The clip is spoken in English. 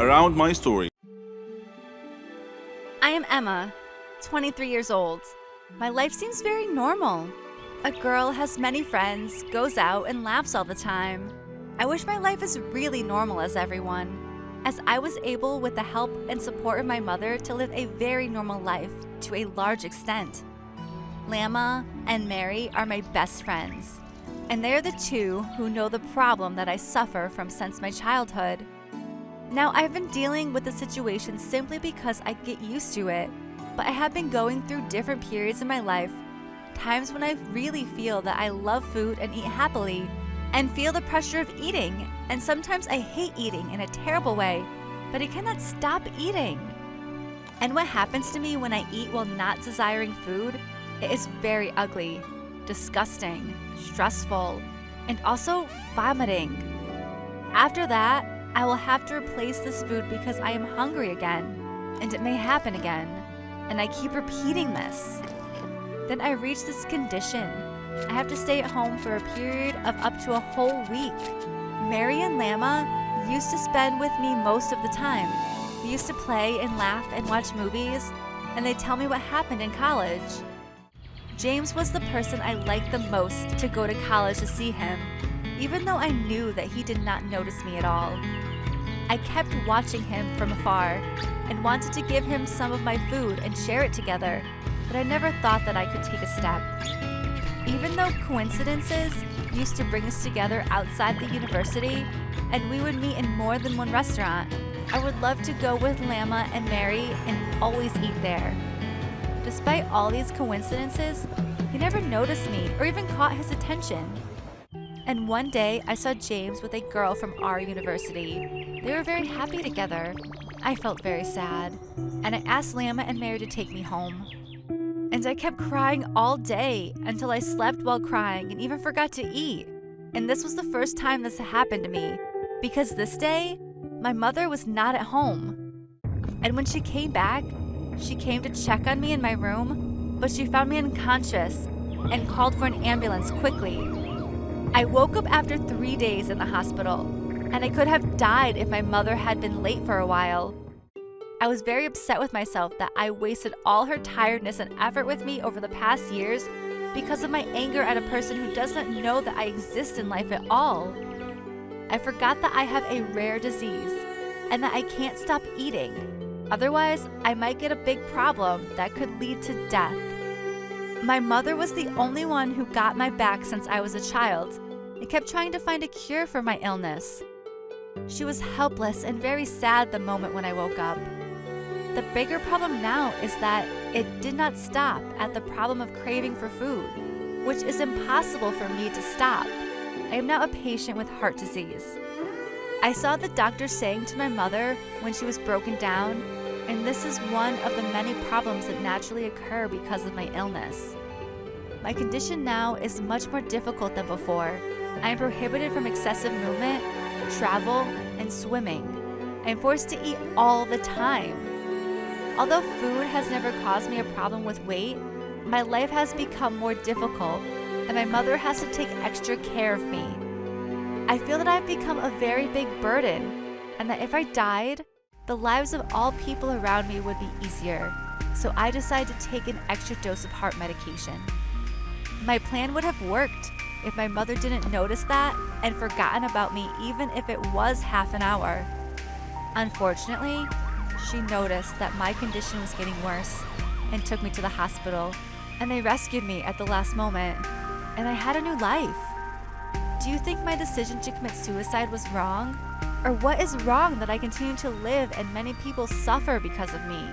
around my story. I am Emma, 23 years old. My life seems very normal. A girl has many friends, goes out, and laughs all the time. I wish my life is really normal as everyone, as I was able, with the help and support of my mother, to live a very normal life to a large extent. Lama and Mary are my best friends, and they are the two who know the problem that I suffer from since my childhood. Now, I've been dealing with the situation simply because I get used to it, but I have been going through different periods in my life, times when I really feel that I love food and eat happily, and feel the pressure of eating, and sometimes I hate eating in a terrible way, but I cannot stop eating. And what happens to me when I eat while not desiring food, it is very ugly, disgusting, stressful, and also vomiting. After that, I will have to replace this food because I am hungry again, and it may happen again, and I keep repeating this. Then I reach this condition. I have to stay at home for a period of up to a whole week. Mary and Lama used to spend with me most of the time. We used to play and laugh and watch movies, and they tell me what happened in college. James was the person I liked the most to go to college to see him, even though I knew that he did not notice me at all. I kept watching him from afar and wanted to give him some of my food and share it together, but I never thought that I could take a step. Even though coincidences used to bring us together outside the university and we would meet in more than one restaurant, I would love to go with Lama and Mary and always eat there. Despite all these coincidences, he never noticed me or even caught his attention. And one day I saw James with a girl from our university. They were very happy together. I felt very sad, and I asked Lama and Mary to take me home. And I kept crying all day until I slept while crying and even forgot to eat. And this was the first time this happened to me, because this day, my mother was not at home. And when she came back, she came to check on me in my room, but she found me unconscious and called for an ambulance quickly. I woke up after 3 days in the hospital, and I could have died if my mother had been late for a while. I was very upset with myself that I wasted all her tiredness and effort with me over the past years because of my anger at a person who does not know that I exist in life at all. I forgot that I have a rare disease and that I can't stop eating. Otherwise, I might get a big problem that could lead to death. My mother was the only one who got my back since I was a child and kept trying to find a cure for my illness. She was helpless and very sad the moment when I woke up. The bigger problem now is that it did not stop at the problem of craving for food, which is impossible for me to stop. I am now a patient with heart disease. I saw the doctor saying to my mother when she was broken down, and this is one of the many problems that naturally occur because of my illness. My condition now is much more difficult than before. I am prohibited from excessive movement, travel, and swimming. I am forced to eat all the time. Although food has never caused me a problem with weight, my life has become more difficult, and my mother has to take extra care of me. I feel that I've become a very big burden, and that if I died, the lives of all people around me would be easier, so I decided to take an extra dose of heart medication. My plan would have worked if my mother didn't notice that and forgotten about me, even if it was half an hour. Unfortunately, she noticed that my condition was getting worse and took me to the hospital, and they rescued me at the last moment, and I had a new life. Do you think my decision to commit suicide was wrong? Or what is wrong that I continue to live and many people suffer because of me?